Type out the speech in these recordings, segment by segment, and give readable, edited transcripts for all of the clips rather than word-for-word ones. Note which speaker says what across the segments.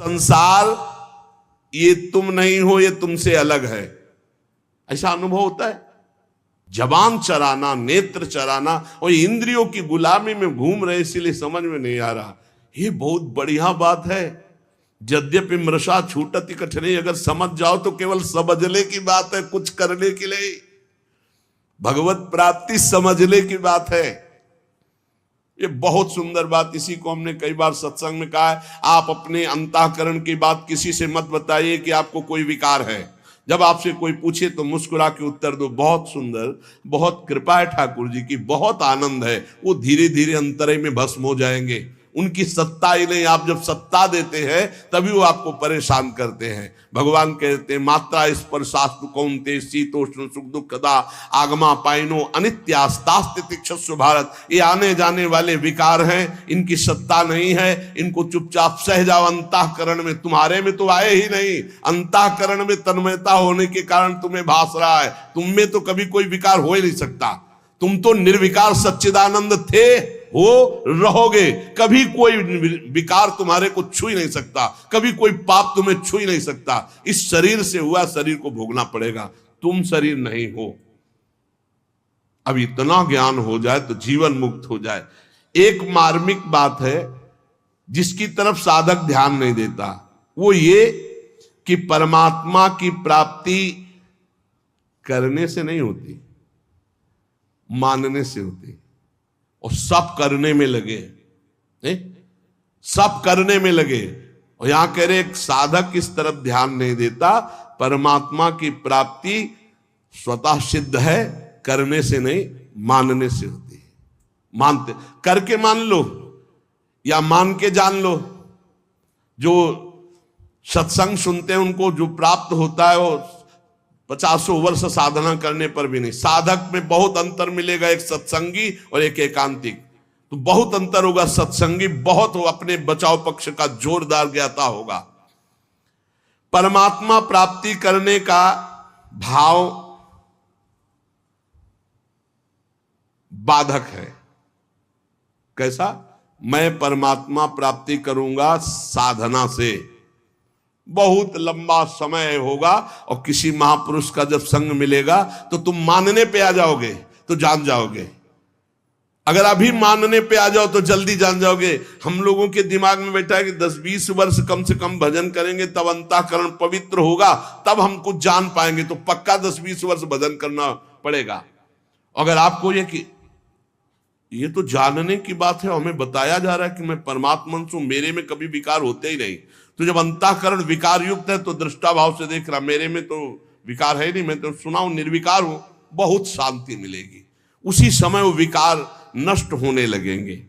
Speaker 1: संसार ये तुम नहीं हो, ये तुमसे अलग है, ऐसा अनुभव होता है। जबान चराना, नेत्र चराना और इंद्रियों की गुलामी में घूम रहे, इसीलिए समझ में नहीं आ रहा। ये बहुत बढ़िया बात है। यद्यपि मृषा छूटति कठिनाई, अगर समझ जाओ तो केवल समझने की बात है, कुछ करने की नहीं। भगवत प्राप्ति समझने की बात है। ये बहुत सुंदर बात, इसी को हमने कई बार सत्संग में कहा है। आप अपने अंतःकरण की बात किसी से मत बताइए कि आपको कोई विकार है। जब आपसे कोई पूछे तो मुस्कुरा के उत्तर दो, बहुत सुंदर, बहुत कृपा है ठाकुर जी की, बहुत आनंद है। वो धीरे धीरे अंतरे में भस्म हो जाएंगे। उनकी सत्ता ही नहीं, आप जब सत्ता देते हैं तभी वो आपको परेशान करते हैं। भगवान कहते हैं मात्रा स्पर्शास्तु कौन्तेय शीतोष्ण सुख दुखदा आगमा पाइनो अनित्यास्तास्ति तिक्षस्व भारत। ये आने जाने वाले विकार हैं, इनकी सत्ता नहीं है। इनको चुपचाप सह जाओ अंतःकरण में। तुम्हारे में तो आए ही नहीं, अंतःकरण में तन्मयता होने के कारण तुम्हें भास रहा है। तुम में तो कभी कोई विकार हो ही नहीं सकता। तुम तो निर्विकार सच्चिदानंद थे, हो, रहोगे। कभी कोई विकार तुम्हारे को छू ही नहीं सकता, कभी कोई पाप तुम्हें छू ही नहीं सकता। इस शरीर से हुआ, शरीर को भोगना पड़ेगा। तुम शरीर नहीं हो। अब इतना ज्ञान हो जाए तो जीवन मुक्त हो जाए। एक मार्मिक बात है जिसकी तरफ साधक ध्यान नहीं देता, वो ये कि परमात्मा की प्राप्ति करने से नहीं होती, मानने से होती। और सब करने में लगे, सब करने में लगे। और यहां कह रहे एक साधक इस तरफ ध्यान नहीं देता। परमात्मा की प्राप्ति स्वतः सिद्ध है, करने से नहीं, मानने से होती है। मानते, करके मान लो या मान के जान लो। जो सत्संग सुनते हैं उनको जो प्राप्त होता है वो 50 वर्ष साधना करने पर भी नहीं। साधक में बहुत अंतर मिलेगा, एक सत्संगी और एक एकांतिक। तो बहुत अंतर होगा। सत्संगी बहुत हो, अपने बचाव पक्ष का जोरदार ज्ञाता होगा। परमात्मा प्राप्ति करने का भाव बाधक है। कैसा? मैं परमात्मा प्राप्ति करूंगा साधना से, बहुत लंबा समय होगा। और किसी महापुरुष का जब संग मिलेगा तो तुम मानने पे आ जाओगे तो जान जाओगे। अगर अभी मानने पे आ जाओ तो जल्दी जान जाओगे। हम लोगों के दिमाग में बैठा है कि 10-20 वर्ष कम से कम भजन करेंगे तब अंतःकरण पवित्र होगा, तब हम कुछ जान पाएंगे। तो पक्का 10-20 वर्ष भजन करना पड़ेगा। अगर आपको ये तो जानने की बात है, हमें बताया जा रहा है कि मैं परमात्मा हूं, मेरे में कभी विकार होते ही नहीं। तो जब अंतःकरण विकार युक्त है तो दृष्टा भाव से देख रहा, मेरे में तो विकार है नहीं, मैं तो सुना हूं निर्विकार हूं, बहुत शांति मिलेगी। उसी समय वो विकार नष्ट होने लगेंगे।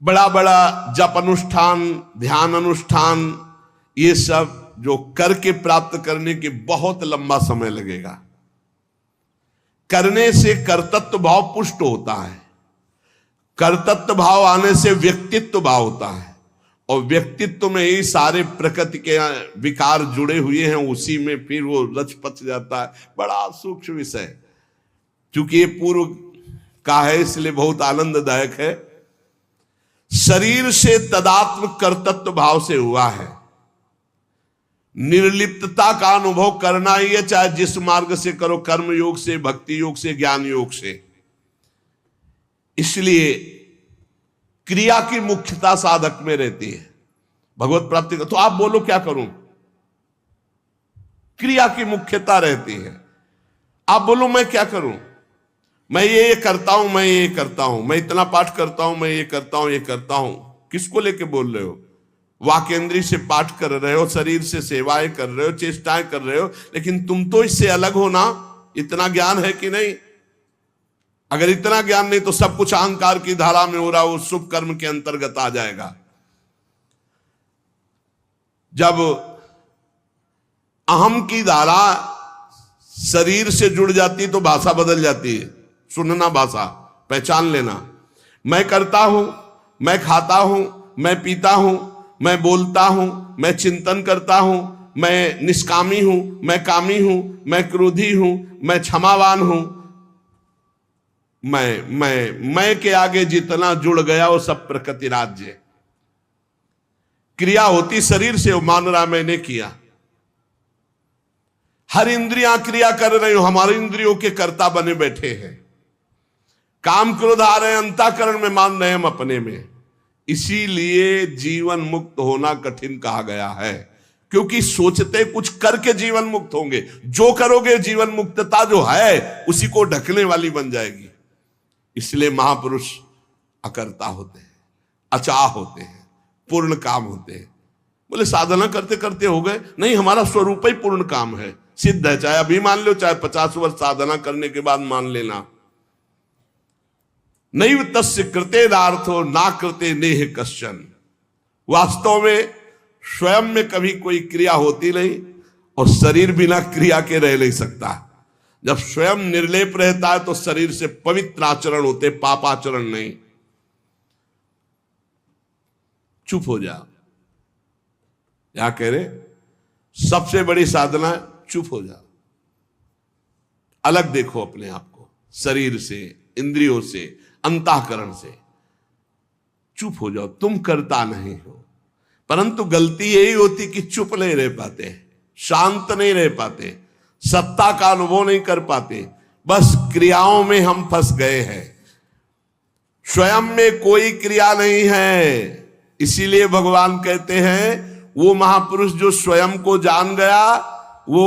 Speaker 1: बड़ा बड़ा जप अनुष्ठान, ध्यान अनुष्ठान, ये सब जो करके प्राप्त करने के बहुत लंबा समय लगेगा। करने से कर्तृत्व भाव पुष्ट होता है, कर्तृत्व भाव आने से व्यक्तित्व भाव होता है। और व्यक्तित्व में ही सारे प्रकृति के विकार जुड़े हुए हैं, उसी में फिर वो रच-पच जाता है। बड़ा सूक्ष्म विषय, क्योंकि ये पूर्व का है इसलिए बहुत आनंददायक है। शरीर से तदात्म कर्तृत्व भाव से हुआ है। निर्लिप्तता का अनुभव करना ही है, चाहे जिस मार्ग से करो, कर्म योग से, भक्ति योग से, ज्ञान योग से। इसलिए क्रिया की मुख्यता साधक में रहती है भगवत प्राप्ति का। तो आप बोलो क्या करूं? क्रिया की मुख्यता रहती है। आप बोलो मैं क्या करूं? मैं ये करता हूं, मैं ये करता हूं, मैं इतना पाठ करता हूं, मैं ये करता हूं, ये करता हूं। किसको लेके बोल रहे हो? वाकेंद्री से पाठ कर रहे हो, शरीर से सेवाएं कर रहे हो, चेष्टाएं कर रहे हो, लेकिन तुम तो इससे अलग हो ना। इतना ज्ञान है कि नहीं? अगर इतना ज्ञान नहीं तो सब कुछ अहंकार की धारा में हो रहा, वो शुभ कर्म के अंतर्गत आ जाएगा। जब अहम की धारा शरीर से जुड़ जाती तो भाषा बदल जाती है। सुनना भाषा, पहचान लेना। मैं करता हूं, मैं खाता हूं, मैं पीता हूं, मैं बोलता हूं, मैं चिंतन करता हूं, मैं निष्कामी हूं, मैं कामी हूं, मैं क्रोधी हूं, मैं क्षमावान हूं। मैं के आगे जितना जुड़ गया वो सब प्रकृति राज्य। क्रिया होती शरीर से, वो मान रहा मैंने किया। हर इंद्रियां क्रिया कर रही हो, हमारे इंद्रियों के कर्ता बने बैठे हैं। काम क्रोध आ रहे हैं, अंतःकरण में मान रहे हैं हम अपने में। इसीलिए जीवन मुक्त होना कठिन कहा गया है, क्योंकि सोचते कुछ करके जीवन मुक्त होंगे। जो करोगे जीवन मुक्तता जो है उसी को ढकने वाली बन जाएगी। इसलिए महापुरुष अकर्ता होते हैं, अचाह होते हैं, पूर्ण काम होते हैं। बोले साधना करते करते हो गए? नहीं, हमारा स्वरूप ही पूर्ण काम है, सिद्ध है। चाहे अभी मान लो, चाहे 50 वर्ष साधना करने के बाद मान लेना। नैव तस्य कृतेदार्थो ना कृते नेह कश्चन। वास्तव में स्वयं में कभी कोई क्रिया होती नहीं, और शरीर बिना क्रिया के रह नहीं सकता। जब स्वयं निर्लेप रहता है तो शरीर से पवित्र आचरण होते, पापाचरण नहीं। चुप हो जा, क्या कह रहे? सबसे बड़ी साधना चुप हो जा, अलग देखो अपने आप को, शरीर से, इंद्रियों से, अंतःकरण से। चुप हो जाओ, तुम करता नहीं हो। परंतु गलती यही होती कि चुप नहीं रह पाते, शांत नहीं रह पाते, सत्ता का अनुभव नहीं कर पाते, बस क्रियाओं में हम फंस गए हैं। स्वयं में कोई क्रिया नहीं है। इसीलिए भगवान कहते हैं वो महापुरुष जो स्वयं को जान गया, वो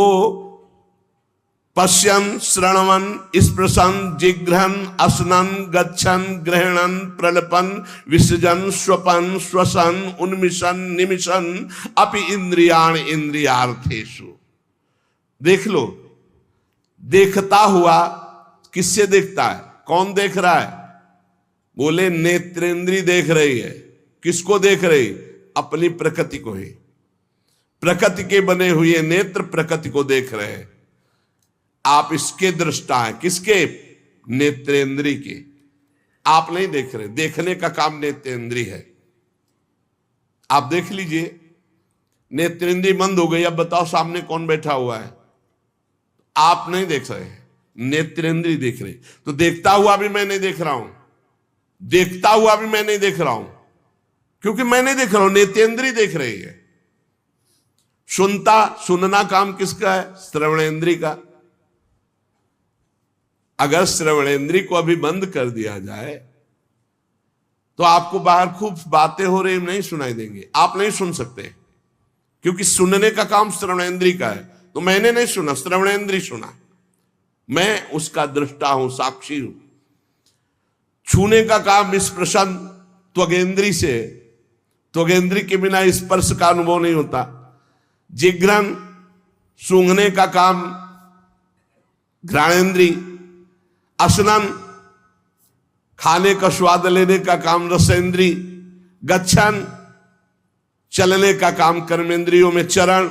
Speaker 1: पश्यन, श्रणवन, स्पृशन, जिघ्रन, असनन, गच्छन, ग्रहणन, प्रलपन, विसर्जन, स्वपन, श्वसन, उन्मिशन, निमिशन अपि इंद्रियाण इंद्रियार्थेषु। देख लो, देखता हुआ किससे देखता है? कौन देख रहा है? बोले नेत्रेंद्री देख रही है। किसको देख रही? अपनी प्रकृति को ही। प्रकृति के बने हुए नेत्र प्रकृति को देख रहे हैं। आप इसके दृष्टा हैं। किसके? नेत्रेंद्री के। आप नहीं देख रहे, देखने का काम नेत्रेंद्री है। आप देख लीजिए, नेत्रेंद्री बंद हो गई, अब बताओ सामने कौन बैठा हुआ है? आप नहीं देख रहे, नेत्रेंद्री देख रही। तो देखता हुआ भी मैं नहीं देख रहा हूं, देखता हुआ भी मैं नहीं देख रहा हूं, क्योंकि मैं नहीं देख रहा हूं, नेत्रेंद्री देख रही है। सुनना काम किसका है? श्रवणेंद्री का। अगर श्रवणेंद्री को अभी बंद कर दिया जाए तो आपको बाहर खूब बातें हो रही नहीं सुनाई देंगी, आप नहीं सुन सकते, क्योंकि सुनने का काम श्रवणेंद्री का है। तो मैंने नहीं सुना, श्रवणेंद्री सुना, मैं उसका दृष्टा हूं, साक्षी हूं। छूने का काम स्पर्शन त्वगेंद्री से, त्वगेंद्री के बिना स्पर्श का अनुभव नहीं होता। जिघ्रन, सूंघने का काम घ्राणेंद्री। असनन, खाने का स्वाद लेने का काम रसेंद्री। गच्छन, चलने का काम कर्मेंद्रियों में चरण।